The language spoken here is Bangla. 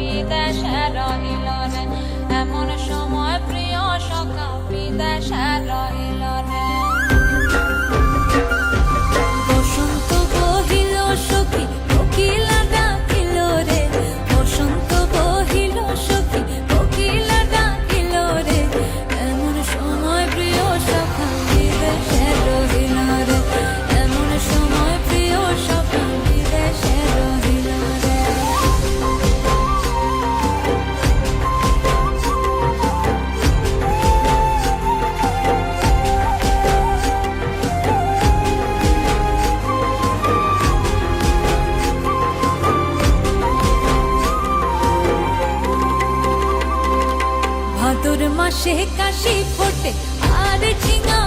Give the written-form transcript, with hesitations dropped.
বিদেশে রহিল রে, এমন সময় প্রিয় সখা বিদেশে রহিল রে। বসন্ত বহিল সখী কোকিলা ডাকিল রে, বসন্ত বহিল সখী কোকিলা ডাকিল রে, এমন সময় প্রিয় সখা বিদেশে রহিল রে, এমন সময় প্রিয় সখা বিদেশে রহিল রে। ভাদর মাসে কাশি ফোটে আর ঝিঙা